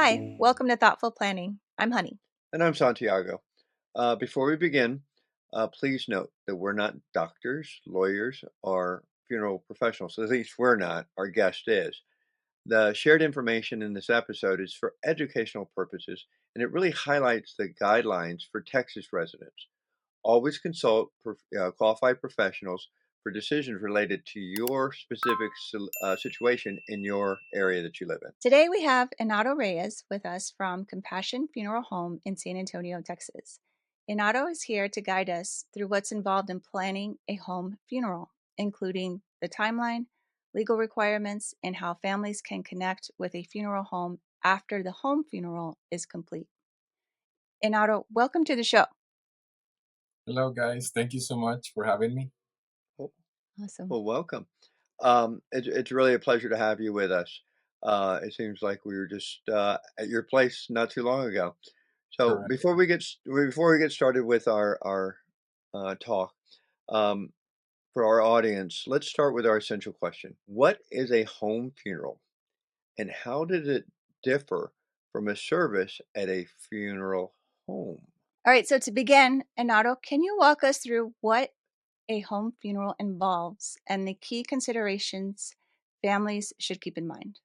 Hi, welcome to Thoughtful Planning. I'm Honey. And I'm Santiago. Before we begin, please note that we're not doctors, lawyers, or funeral professionals. At least we're not. Our guest is. The shared information in this episode is for educational purposes, and it really highlights the guidelines for Texas residents. Always consult qualified professionals for decisions related to your specific situation in your area that you live in. Today we have Genaro Reyes with us from Compassion Funeral Home in San Antonio, Texas. Genaro is here to guide us through what's involved in planning a home funeral, including the timeline, legal requirements, and how families can connect with a funeral home after the home funeral is complete. Genaro, welcome to the show. Hello, guys. Thank you so much for having me. Well, Awesome. well, welcome. It's really a pleasure to have you with us. It seems like we were just at your place not too long ago. So Correct. before we get started with our talk, um, for our audience, let's start with our essential question: what is a home funeral, and how did it differ from a service at a funeral home? All right, so to begin, Genaro, can you walk us through what a home funeral involves and the key considerations families should keep in mind?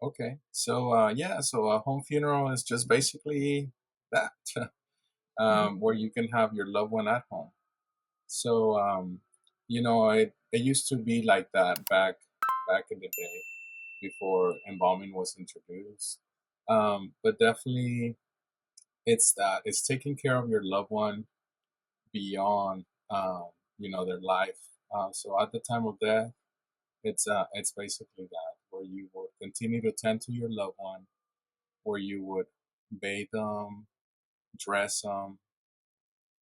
Okay. So a home funeral is just basically that, Mhm. where you can have your loved one at home. So, it used to be like that back in the day before embalming was introduced. But definitely, it's taking care of your loved one beyond, their life. So at the time of death, it's basically that where you would continue to tend to your loved one, where you would bathe them, dress them,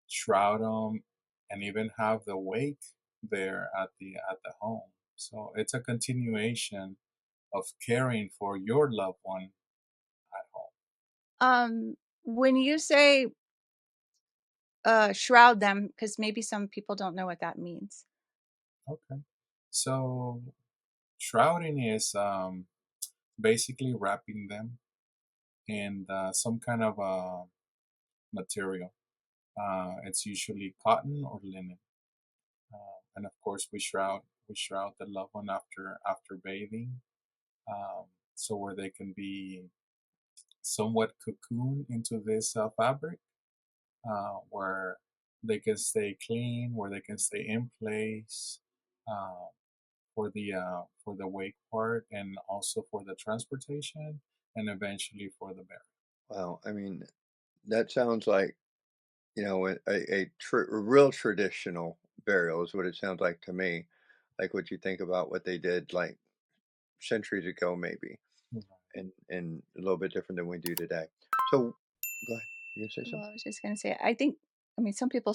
shroud them, and even have the wake there at the home. So it's a continuation of caring for your loved one at home. When you say shroud them, because maybe some people don't know what that means. Okay. So shrouding is basically wrapping them in some kind of material. It's usually cotton or linen, and of course we shroud the loved one after bathing, so where they can be somewhat cocooned into this fabric, where they can stay clean, where they can stay in place uh, for the wake part, and also for the transportation, and eventually for the burial. Wow, I mean, that sounds like a real traditional burial is what it sounds like to me, like what you think about what they did like centuries ago, maybe, and a little bit different than we do today. So, go ahead. You gonna say Well, something? I was just going to say, I mean, some people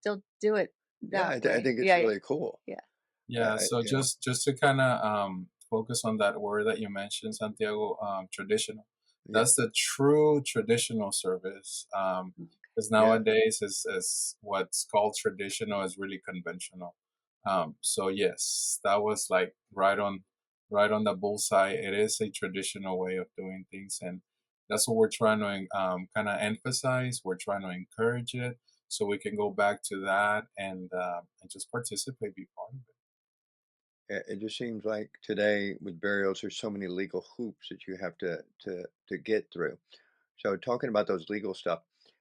still do it Yeah, that I way. think it's Yeah, really cool. yeah. Yeah, so You know, just to kind of focus on that word that you mentioned, Santiago, traditional. yeah, That's the true traditional service. Because yeah. nowadays is what's called traditional is really conventional. So yes, that was like right on the bullseye. It is a traditional way of doing things, and that's what we're trying to kind of emphasize. We're trying to encourage it, so we can go back to that and just participate, be part of it. It just seems like today with burials, there's so many legal hoops that you have to get through. So talking about those legal stuff.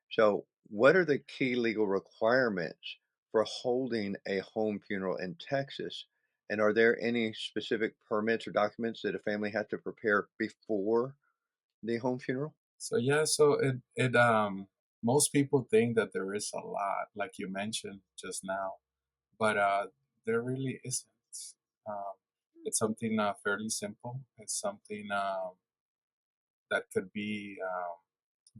So what are the key legal requirements for holding a home funeral in Texas? And are there any specific permits or documents that a family has to prepare before the home funeral? So most people think that there is a lot, like you mentioned just now, but there really isn't. Um, it's something fairly simple. It's something that could be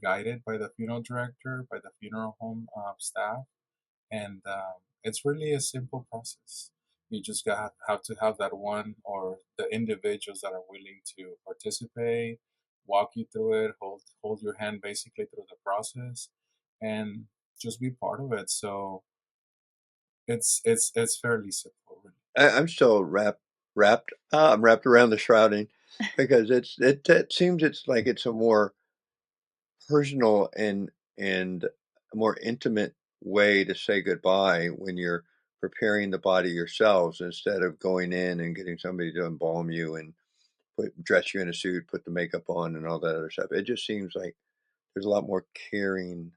guided by the funeral director, by the funeral home staff, and it's really a simple process. You just have to have that one or the individuals that are willing to participate, walk you through it, hold your hand basically through the process, and just be part of it. So it's fairly simple, really. I'm still wrapped. I'm wrapped around the shrouding. because it seems it's like it's a more personal and a more intimate way to say goodbye when you're preparing the body yourselves instead of going in and getting somebody to embalm you and dress you in a suit, put the makeup on, and all that other stuff. It just seems like there's a lot more caring.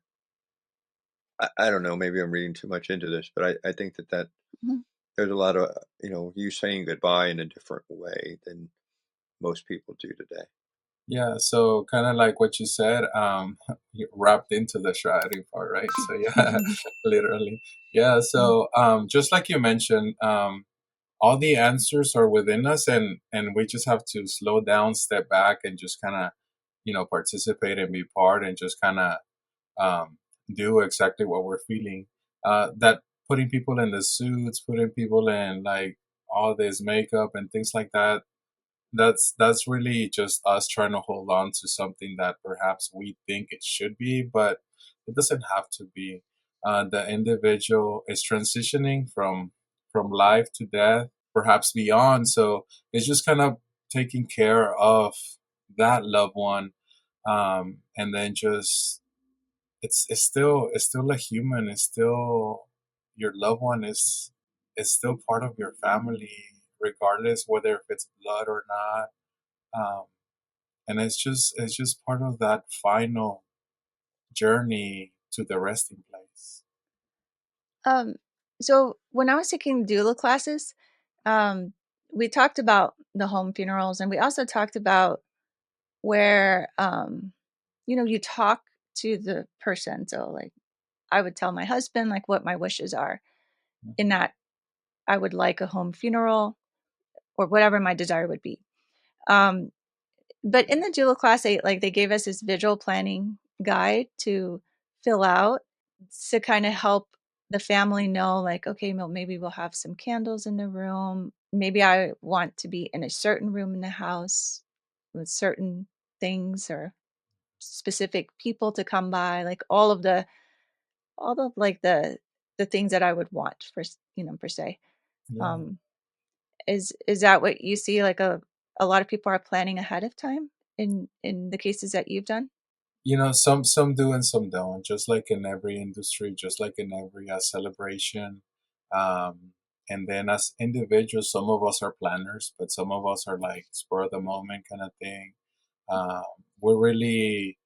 I don't know. Maybe I'm reading too much into this, but I think that Mhm. there's a lot of you saying goodbye in a different way than most people do today. Yeah, so kind of like what you said, you wrapped into the shrouding part, right? So yeah, literally. Yeah, Mm. so just like you mentioned, all the answers are within us, and we just have to slow down, step back, and just kind of, participate and be part, and just kind of um, do exactly what we're feeling. That putting people in the suits, putting people in like all this makeup and things like that, that's really just us trying to hold on to something that perhaps we think it should be, but it doesn't have to be. The individual is transitioning from life to death, perhaps beyond. So it's just kind of taking care of that loved one, and then just it's still a human. It's still your loved one is still part of your family, regardless whether if it's blood or not. Um, and it's just part of that final journey to the resting place. Um, so when I was taking doula classes, um, we talked about the home funerals, and we also talked about where, you talk to the person. So, like, I would tell my husband like what my wishes are, in Mhm. that I would like a home funeral or whatever my desire would be. Um, but in the doula class, they gave us this visual planning guide to fill out to kind of help the family know, like, okay, well, maybe we'll have some candles in the room. Maybe I want to be in a certain room in the house with certain things or specific people to come by, like all the like the things that I would want for per se. Yeah. Um, is that what you see? Like a lot of people are planning ahead of time in the cases that you've done? Some do and some don't. Just like in every industry, just like in every celebration. Um, and then as individuals, some of us are planners, but some of us are like spur of the moment kind of thing. Um, we're really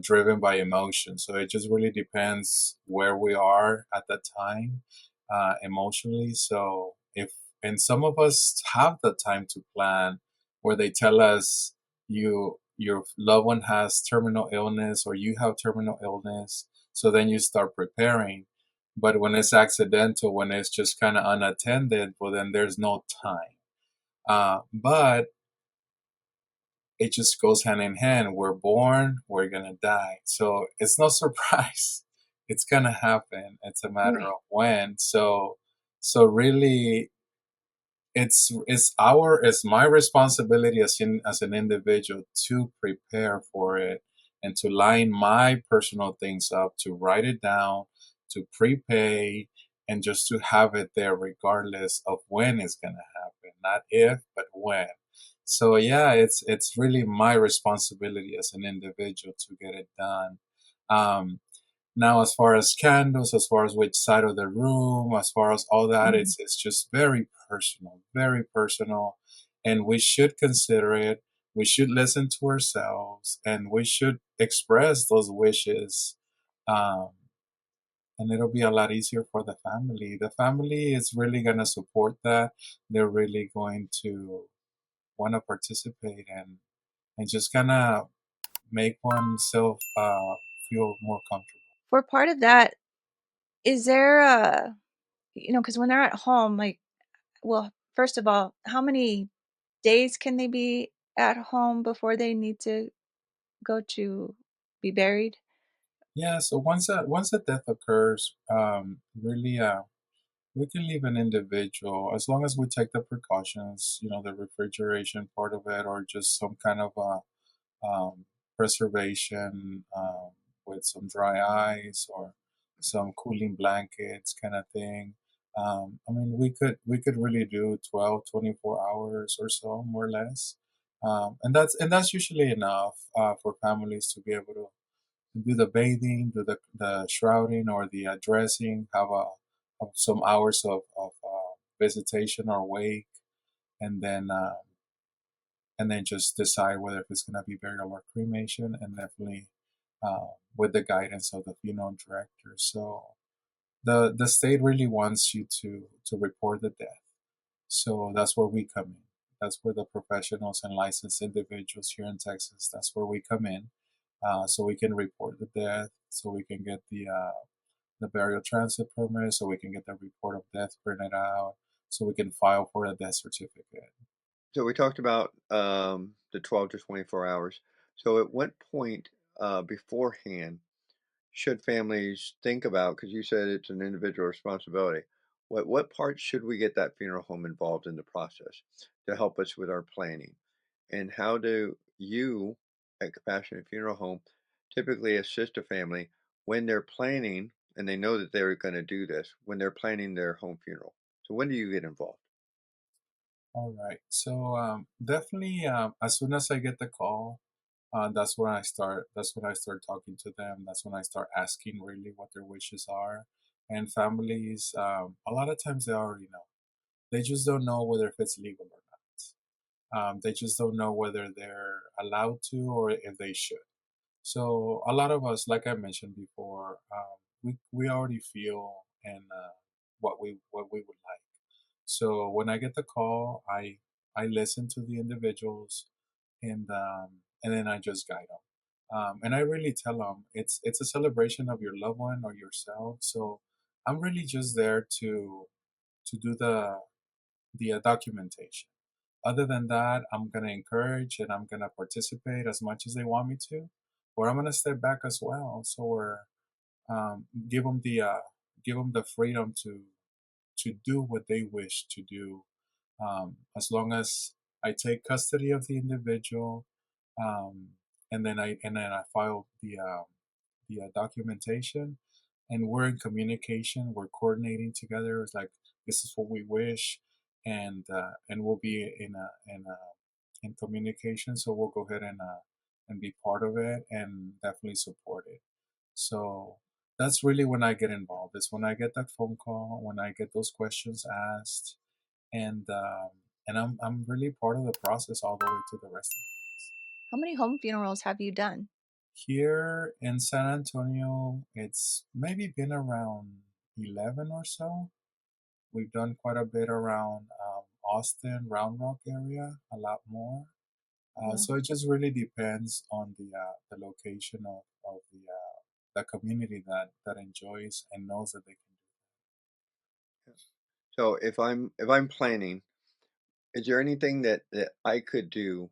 driven by emotion, so it just really depends where we are at that time emotionally. So if and some of us have the time to plan, where they tell us your loved one has terminal illness or you have terminal illness, so then you start preparing. But when it's accidental, when it's just kind of unattended, well, then there's no time. But it just goes hand in hand. We're born, we're gonna die. So it's no surprise. It's gonna happen. It's a matter Right. of when. So really it's my responsibility as an individual to prepare for it and to line my personal things up, to write it down, to prepay, and just to have it there regardless of when it's going to happen, not if but when. So yeah, it's really my responsibility as an individual to get it done. um, Now, as far as candles, as far as which side of the room, as far as all that, Mhm. it's just very personal, and we should consider it. We should listen to ourselves, and we should express those wishes, um, and it'll be a lot easier for the family. The family is really gonna support that. They're really going to want to participate and just kind of make oneself feel more comfortable. For part of that, is there a because when they're at home, like, well, first of all, how many days can they be at home before they need to go to be buried? Yeah, so once a death occurs, really, we can leave an individual as long as we take the precautions, the refrigeration part of it, or just some kind of preservation with some dry ice or some cooling blankets, kind of thing. I mean, we could really do 12, 24 hours or so, more or less. And that's usually enough for families to be able to do the bathing, do the shrouding or the dressing, have some hours of visitation or wake, and then just decide whether if it's going to be burial or cremation, and definitely with the guidance of the funeral director. So the state really wants you to report the death. So that's where we come in. That's where the professionals and licensed individuals here in Texas. That's where we come in, so we can report the death, so we can get the burial transit permit, so we can get the report of death printed out, so we can file for a death certificate. So we talked about the 12 to 24 hours. So at what point beforehand should families think about, because you said it's an individual responsibility, what parts should we get that funeral home involved in the process to help us with our planning? And how do you at Compassionate Funeral Home typically assist a family when they're planning and they know that they're going to do this, when they're planning their home funeral? So when do you get involved? All right. So definitely, as soon as I get the call, that's when I start. That's when I start talking to them. That's when I start asking really what their wishes are. And families, a lot of times they already know. They just don't know whether if it's legal or not. They just don't know whether they're allowed to or if they should. So a lot of us, like I mentioned before, we already feel and what we would like. So when I get the call, I listen to the individuals, and then I just guide them. And I really tell them it's a celebration of your loved one or yourself. So I'm really just there to do the documentation. Other than that, I'm gonna encourage and I'm gonna participate as much as they want me to, or I'm gonna step back as well. So we're give them the freedom to do what they wish to do, as long as I take custody of the individual, um, and then I file the documentation, and we're in communication. We're coordinating together. It's like this is what we wish, and we'll be in communication. So we'll go ahead and be part of it and definitely support it. So that's really when I get involved. It's when I get that phone call, when I get those questions asked, and um, and I'm really part of the process all the way to the resting place. How many home funerals have you done? Here in San Antonio, it's maybe been around 11 or so. We've done quite a bit around Austin, Round Rock area, a lot more. Wow. So it just really depends on the location of the community that enjoys and knows that they can So if I'm planning, is there anything that I could do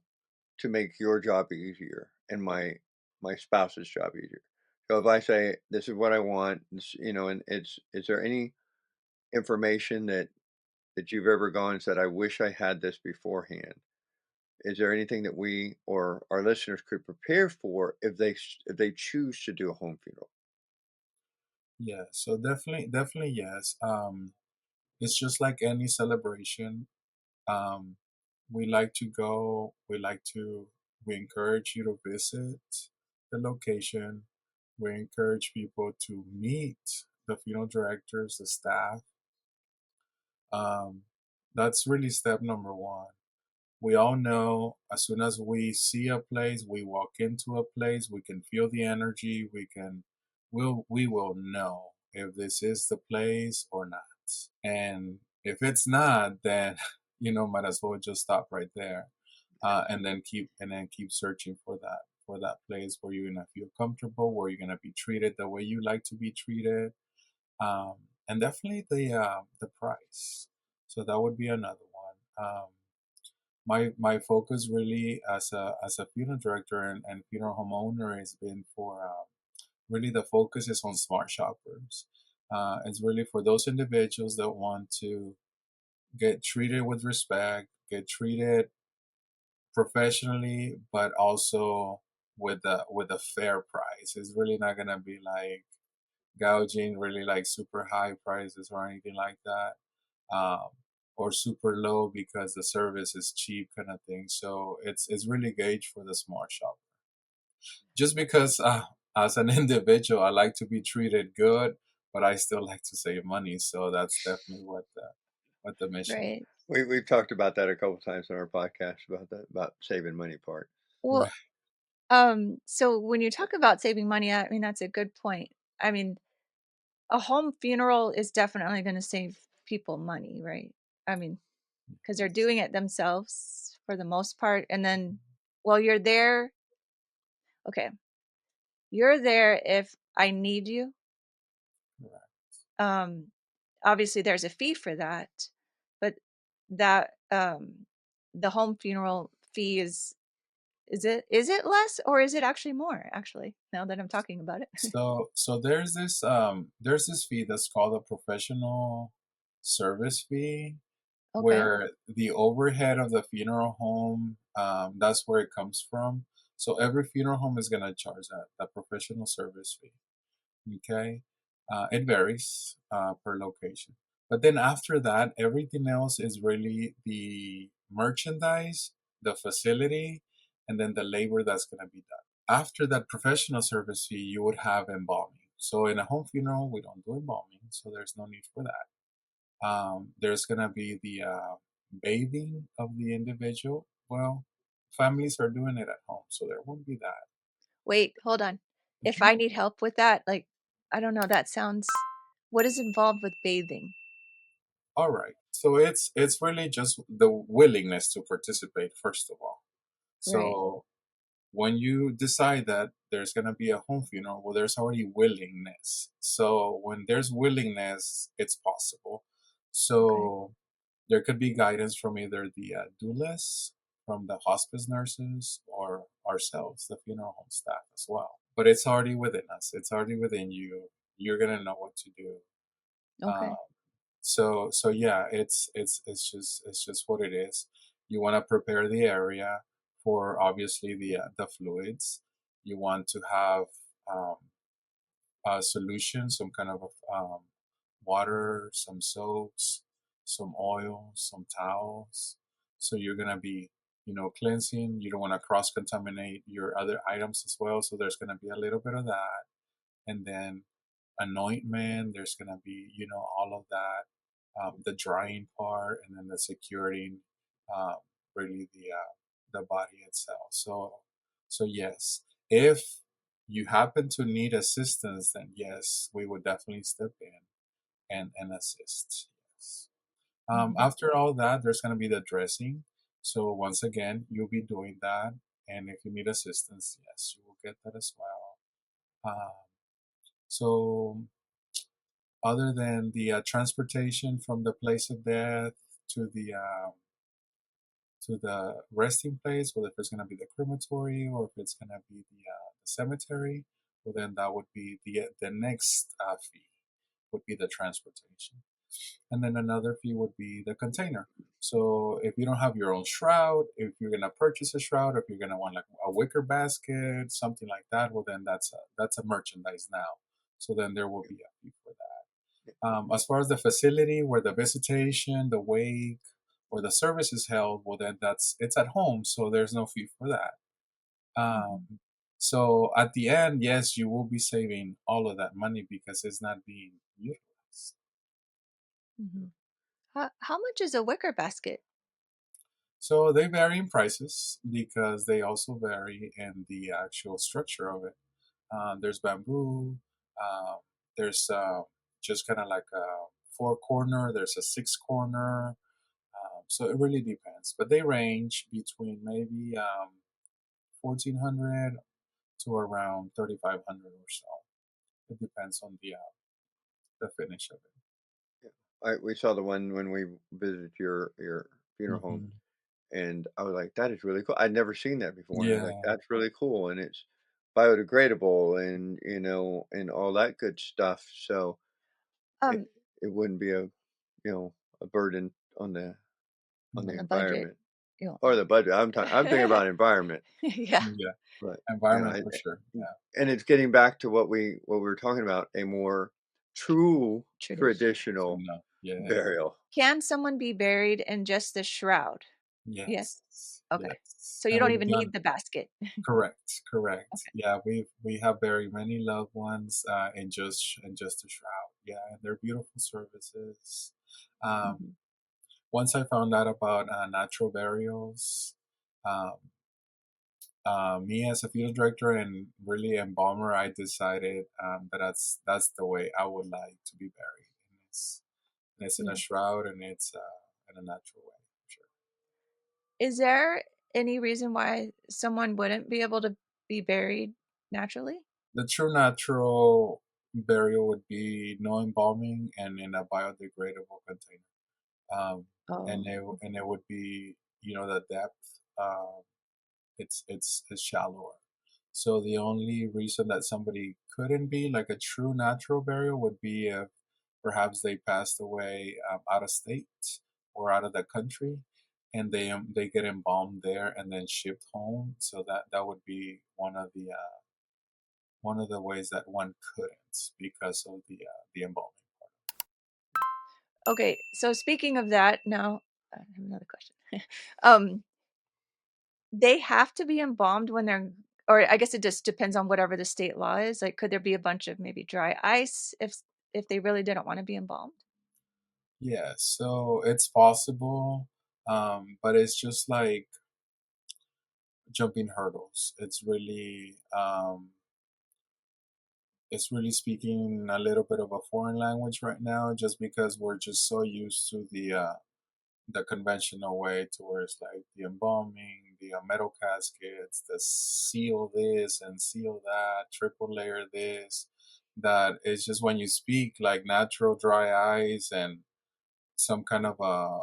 to make your job easier and my spouse's job easier? So if I say this is what I want, and it's is there any information that you've ever gone and said I wish I had this beforehand? Is there anything that we or our listeners could prepare for if they choose to do a home funeral? do. Yeah, so definitely yes. It's just like any celebration. Um, we like to go. We encourage you to visit the location. We encourage people to meet the funeral directors, the staff. Um, that's really step number one. We all know as soon as we see a place, we walk into a place, we can feel the energy, we will know if this is the place or not. And if it's not, then might as well just stop right there, and then keep searching for that place where you're gonna feel comfortable, where you're gonna be treated the way you like to be treated, um, and definitely the price. So that would be another one. My focus really as a funeral director and funeral home owner has been for really the focus is on smart shoppers. It's really for those individuals that want to get treated with respect, get treated professionally, but also with a fair price. It's really not gonna be like gouging really like super high prices or anything like that. Um, or super low because the service is cheap, kind of thing. So it's really gauge for the smart shopper. Just because as an individual, I like to be treated good, but I still like to save money. So that's definitely what the mission Right. We've talked about that a couple times on our podcast about that, about saving money part. Well, is. so when you talk about saving money, I mean, that's a good point. I mean, a home funeral is definitely going to save people money, right? I mean, because they're doing it themselves for the most part. And then, well, you're there. Okay. You're there if I need you. Right. Um, Obviously, there's a fee for that, but that the home funeral fee is it less or is it actually more? Actually, now that I'm talking about it. So there's this fee that's called a professional service fee, Okay. where the overhead of the funeral home, that's where it comes from. So every funeral home is gonna charge that professional service fee. Okay, it varies per location, but then after that, everything else is really the merchandise, the facility, and then the labor that's gonna be done. After that professional service fee, you would have embalming. So in a home funeral, we don't do embalming, so there's no need for that. There's gonna be the bathing of the individual. Well, families are doing it at home, so there won't be that. Wait, hold on. If Mhm. I need help with that, like, I don't know, that sounds, what is involved with bathing? All right. So it's really just the willingness to participate, first of all. Right. So when you decide that there's gonna be a home funeral, well, there's already willingness. So when there's willingness, it's possible. Okay. So there could be guidance from either the doulas, from the hospice nurses, or ourselves, the funeral home staff as well. But it's already within us. It's already within you. You're gonna know what to do. Okay. Um, so yeah, it's just what it is. You want to prepare the area for obviously the fluids. You want to have um, a solution, some kind of water, some soaps, some oil, some towels. So you're gonna be, cleansing. You don't want to cross contaminate your other items as well. So there's gonna be a little bit of that, and then anointment. There's gonna be, all of that, the drying part, and then the securing, um, really the body itself. So yes, if you happen to need assistance, then yes, we would definitely step in and assist. Yes. Hmm. After all that, there's gonna be the dressing. So once again, you'll be doing that, and if you need assistance, yes, you will get that as well. So other than the transportation from the place of death to the resting place, whether if it's going to be the crematory or if it's going to be the cemetery, well then that would be the next fee would be the transportation, and then another fee would be the container. So if you don't have your own shroud, if you're going to purchase a shroud, or if you're going to want like a wicker basket, something like that, well then that's a merchandise now. So then there will be a fee for that. As far as the facility where the visitation, the wake, or the service is held, well, then it's at home, so there's no fee for that. Hmm. Um, so at the end, yes, you will be saving all of that money because it's not being utilized. Hmm. How much is a wicker basket? So they vary in prices because they also vary in the actual structure of it. There's bamboo. Um, there's just kind of like a four corner. There's a six corner. So it really depends, but they range between maybe 1,400 to around 3,500 or so. It depends on the finish of We saw the one when we visited your it. funeral home, Hmm. and I was like, "That is really cool." I'd never seen that before, and I was like, Yeah, "That's really cool," and it's biodegradable and and all that good stuff. So it Um, it wouldn't be a burden on the on the yeah, budget, environment you know. or the budget. I'm thinking about environment, Yeah, yeah. but Environment for sure. and it's getting back to what we were talking about, a more true tradition. Yeah. traditional No. Yeah. burial. Can someone be buried in just the shroud? Yes? Yes. Okay. Yes. So you And don't we've even done need the basket. correct. Correct. Okay. Yeah, we have buried many loved ones in just a shroud. Yeah, and they're beautiful services. Um, Mhm. once I found out about natural burials, um, me as a field director and really embalmer, I decided that that's the way I would like to be buried. And it's in a Yeah. shroud and it's in a natural way, for sure. Is there any reason why someone wouldn't be able to be buried naturally? The true natural burial would be no embalming and in a biodegradable container. Um, Oh. and it would be, you know, the depth. It's shallower. So the only reason that somebody couldn't be like a true natural burial would be if perhaps they passed away out of state or out of the country, and they get embalmed there and then shipped home. So that would be one of the ways that one couldn't because of the embalming. Okay, so speaking of that, now I have another question. um, they have to be embalmed when they're, or I guess it just depends on whatever the state law is. Like, could there be a bunch of maybe dry ice if they really didn't want to be embalmed? Yeah, so it's possible, but it's just like jumping hurdles. It's really speaking a little bit of a foreign language right now, just because we're just so used to the conventional way, to where it's like the embalming, the metal caskets, the seal this and seal that, triple layer this. That it's just when you speak like natural dry ice and some kind of a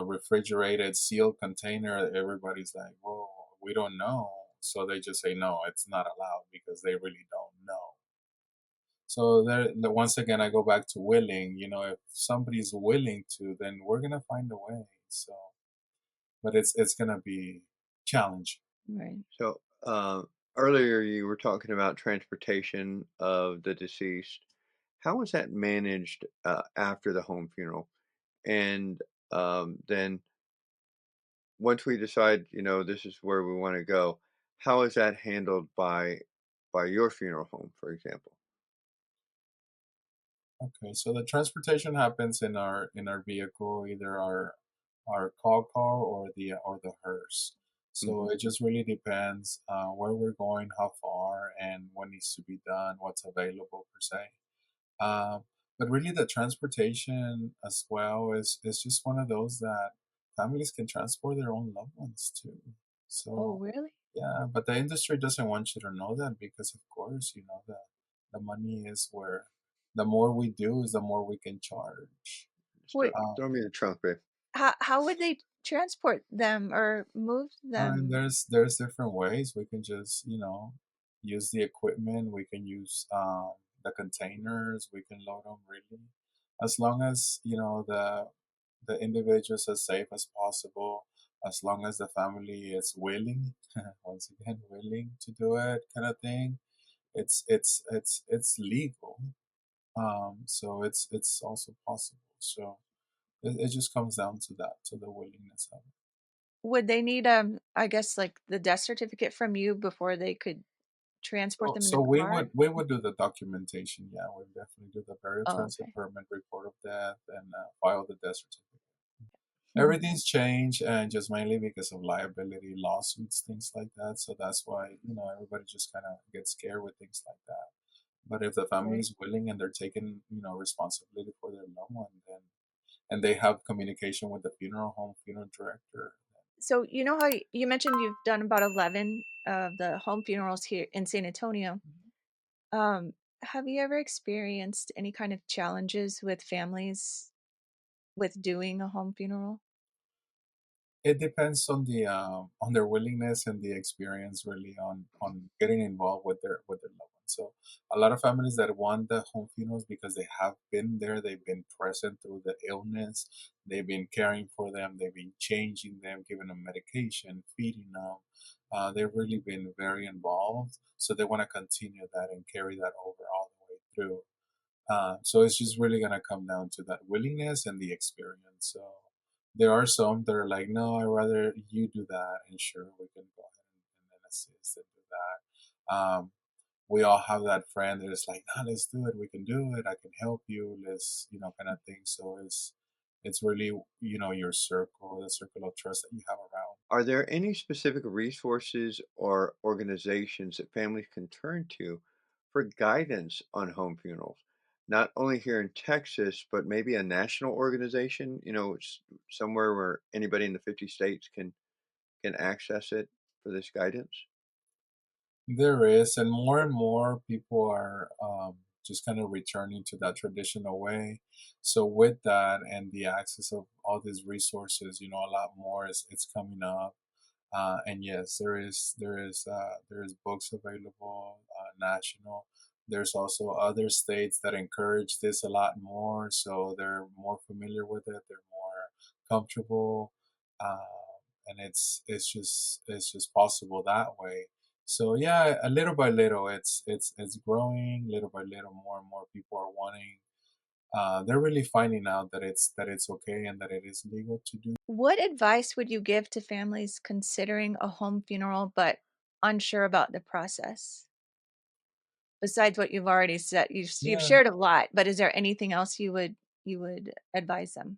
refrigerated sealed container, everybody's like, "Whoa, we don't know." So they just say no, it's not allowed because they really don't know. So once again, I go back to willing. You know, if somebody's willing to, then we're gonna find a way. So, but it's gonna be challenging. Right. So earlier you were talking about transportation of the deceased. How was that managed after the home funeral? And then once we decide, this is where we want to go, how is that handled by your funeral home, for example? Okay, so the transportation happens in our vehicle, either our call car or the hearse. So Hmm. it just really depends where we're going, how far, and what needs to be done, what's available per se. Um, but really, the transportation as well is just one of those that families can transport their own loved ones too. Oh, So really? yeah, but the industry doesn't want you to know that because, of course, you know the money is where the more we do is the more we can charge. Just Wait, throw me in the trunk, babe. how would they transport them or move And them? there's different ways we can just use the equipment. We can use the containers. We can load them really, as long as the individuals as safe as possible. As long as the family is willing, once again willing to do it, kind of thing. It's legal. So it's also possible. So it just comes down to that, to the willingness of it. Would they need I guess like the death certificate from you before they could transport them in So the car? we would do the documentation. Yeah, we would definitely do the burial Oh, transit okay. permit, report of death, and file the death certificate. Hmm. Everything's changed, and just mainly because of liability lawsuits, things like that. So that's why everybody just kind of gets scared with things like that. But if the family Right. is willing and they're taking responsibility for their loved one, then and they have communication with the funeral home, funeral director. So you know how you mentioned you've done about 11 of the home funerals here in San Antonio. Um, have you ever experienced any kind of challenges with families with doing a home funeral? It depends on their willingness and the experience, really, on getting involved with their loved ones. So a lot of families that want the home funerals because they have been there, they've been present through the illness, they've been caring for them, they've been changing them, giving them medication, feeding them. They've really been very involved, so they want to continue that and carry that over all the way through. So it's just really gonna come down to that willingness and the experience. So there are some that are like, no, I'd rather you do that, and sure, we can go ahead and then assist and do that. We all have that friend that is like, nah, let's do it, we can do it, I can help you, let's, kind of thing. So it's really, your circle, the circle of trust that you have around. Are there any specific resources or organizations that families can turn to for guidance on home funerals? Not only here in Texas, but maybe a national organization, somewhere where anybody in the 50 states can access it for this guidance? There is, and more people are just kind of returning to that traditional way. So with that and the access of all these resources, a lot more is it's coming up. And yes, there is books available, national. There's also other states that encourage this a lot more, so they're more familiar with it. They're more comfortable, and it's just possible that way. So yeah, a little by little, it's growing. Little by little, more and more people are wanting. They're really finding out that it's okay and that it is legal to do. What advice would you give to families considering a home funeral but unsure about the process? Besides what you've already said, you've Yeah. shared a lot, but is there anything else you would advise them?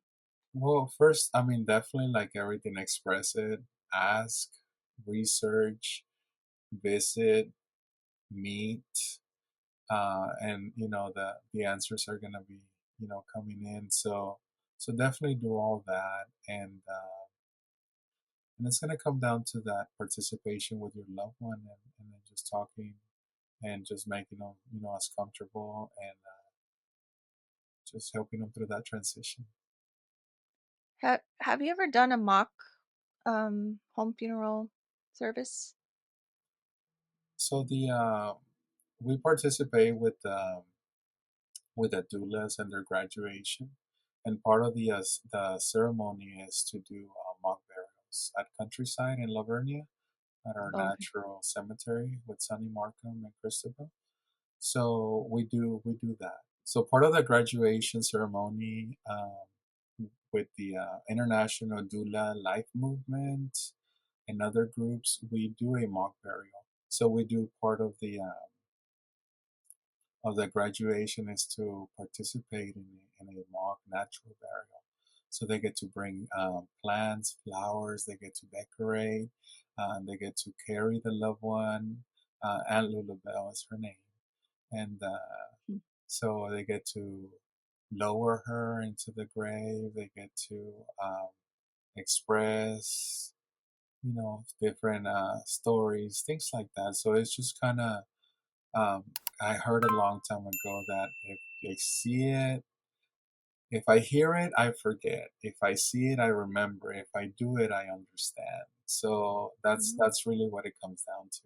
Well, first, I mean, definitely like everything, express it, ask, research, visit, meet, and the answers are gonna be coming in. So definitely do all that, and it's gonna come down to that participation with your loved one, and then just talking and just making them as comfortable, and just helping them through that transition. Have you ever done a mock home funeral service? So the we participate with the doulas and their graduation. And part of the ceremony is to do mock burials at Countryside in Lavernia at our Okay. natural cemetery with Sunny Markham and Christabel. So we do that. So part of the graduation ceremony with the International Doula Life Movement and other groups, we do a mock burial. So we do part of the graduation is to participate in a mock natural burial. So they get to bring plants, flowers, they get to decorate, they get to carry the loved one. Aunt Lulabelle is her name. And Mm. so they get to lower her into the grave, they get to express, different stories, things like that. So it's just kind of um, I heard a long time ago that if I see it, if I hear it, I forget. If I see it, I remember. If I do it, I understand. So that's Mhm. that's really what it comes down to.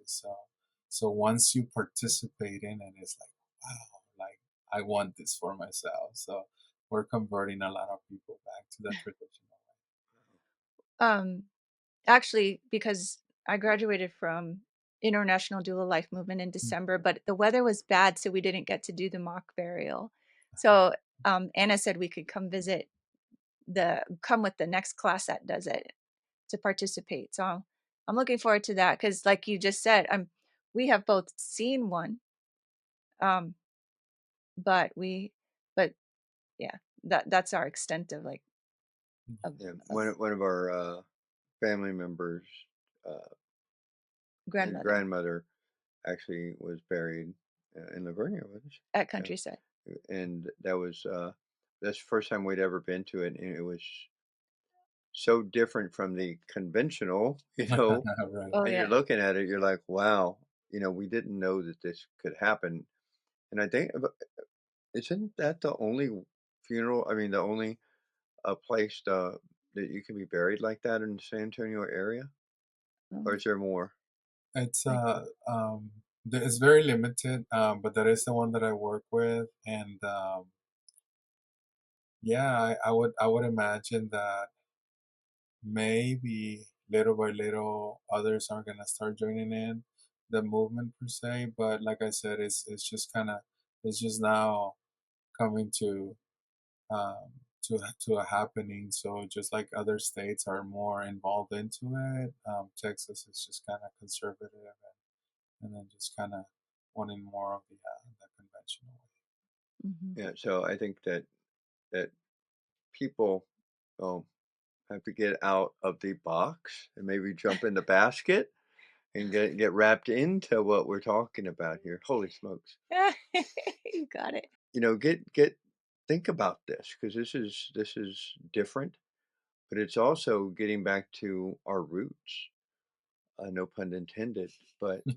So once you participate in it, it's like, wow, like I want this for myself. So we're converting a lot of people back to that traditional Um, Actually, because I graduated from International Doula Life Movement in way. December, but the weather was bad, so we didn't get to do the mock burial. So Anna said we could come with the next class that does it to participate. So I'm looking forward to that because, like you just said, we have both seen one, um, but but yeah, that's our extent of like of, Yeah, of one of our family members' uh, and grandmother grandmother actually was buried in Livonia with us. at Yeah, Countryside. and that's the first time we'd ever been to it, and it was so different from the conventional, Right. Oh and you're yeah. looking at it, you're like, wow, we didn't know that this could happen. And I think, isn't that the only funeral? I mean, the only place that you can be buried like that in the San Antonio area, or Um, is there more? It's like it's very limited, but that is the one that I work with, and yeah, I would imagine that maybe little by little others are gonna start joining in the movement per se. But like I said, it's just kind of it's just now coming um, to a happening. So just like other states are more involved into it, Texas is just kind of conservative and then just kind of wanting more of the conventional Hmm. Yeah, so I think that people have to get out of the box and maybe jump in the basket and get wrapped into what we're talking about here. Holy smokes! You got it. Get think about this because this is different, but it's also getting back to our roots. No pun intended, but way.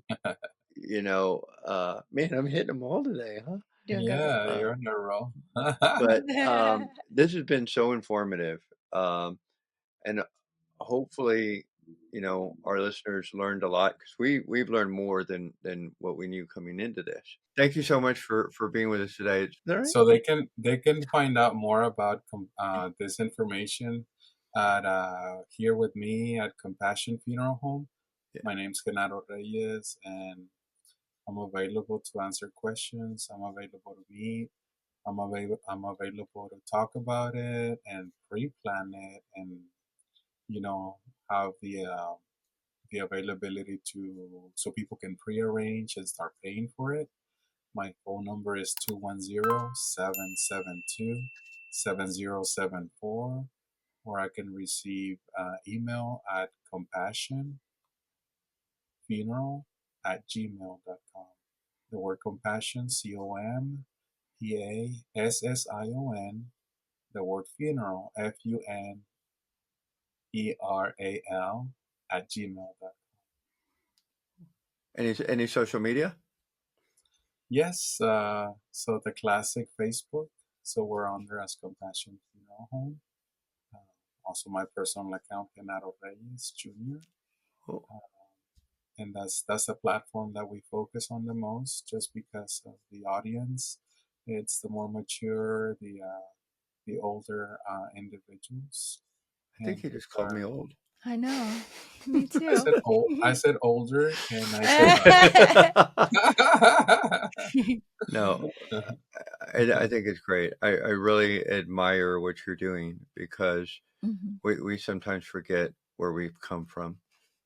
man, I'm hitting them all today, huh? Doing good. Yeah, Uh, you're on a roll. but this has been so informative, and hopefully, our listeners learned a lot because we've learned more than what we knew coming into this. Thank you so much for being with us today. Is that all right? So they can find out more about this information at here with me at Compassion Funeral Home. Yeah. My name's Genaro Reyes, and I'm available to answer questions. I'm available to meet. I'm available to talk about it and pre-plan it, and you know have the availability to so people can pre-arrange and start paying for it. My phone number is 210-772-7074, or I can receive email at compassionfuneral@gmail.com. The word compassion, COMPASSION, the word funeral, FUNERAL, at gmail.com. Any social media? Yes, so the classic Facebook. So we're on there as Compassion Funeral Home. Uh, Also, my personal account, Genaro Reyes Jr. Oh, Uh, and that's a platform that we focus on the most, just because of the audience. It's the more mature, the older individuals, I think and you those just called me are. old. I know. Me I too. said old. I said older, and I said. No, I think it's great. I really admire what you're doing because Mhm. we sometimes forget where we've come from,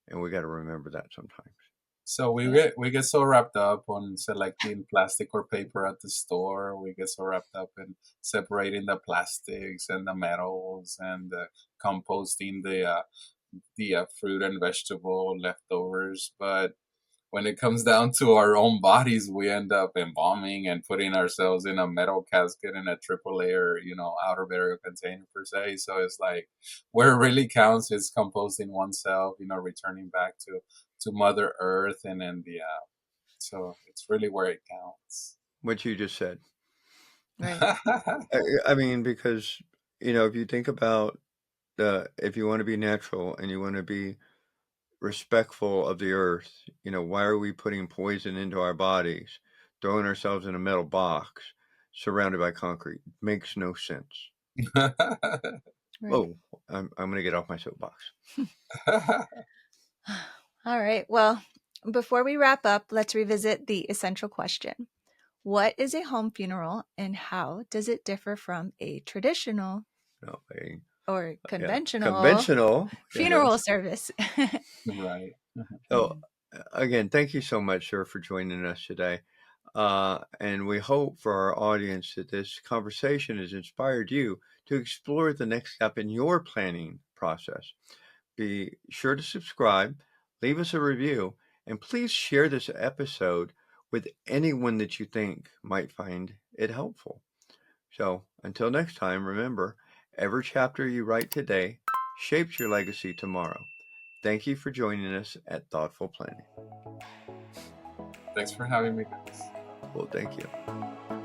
and we got to remember that sometimes. So we Yeah. get so wrapped up on selecting plastic or paper at the store. We get so wrapped up in separating the plastics and the metals and composting the fruit and vegetable leftovers. But when it comes down to our own bodies, we end up embalming and putting ourselves in a metal casket in a triple layer, outer burial container per se. So it's like where it really counts is composting oneself, returning back to Mother Earth, and then so it's really where it counts. What you just said. Right. I mean, because if you think about if you want to be natural and you want to be respectful of the earth, why are we putting poison into our bodies, throwing ourselves in a metal box surrounded by concrete? Makes no sense. Right. Oh, I'm gonna get off my soapbox. All right. Well, before we wrap up, let's revisit the essential question. What is a home funeral and how does it differ from a traditional No, or yeah, conventional conventional. funeral Yes. service? Right. So Mhm. again, thank you so much, sir, for joining us today. And we hope for our audience that this conversation has inspired you to explore the next step in your planning process. Be sure to subscribe, leave us a review, and please share this episode with anyone that you think might find it helpful. So until next time, remember, every chapter you write today shapes your legacy tomorrow. Thank you for joining us at Thoughtful Planning. Thanks for having me, guys. Well, thank you.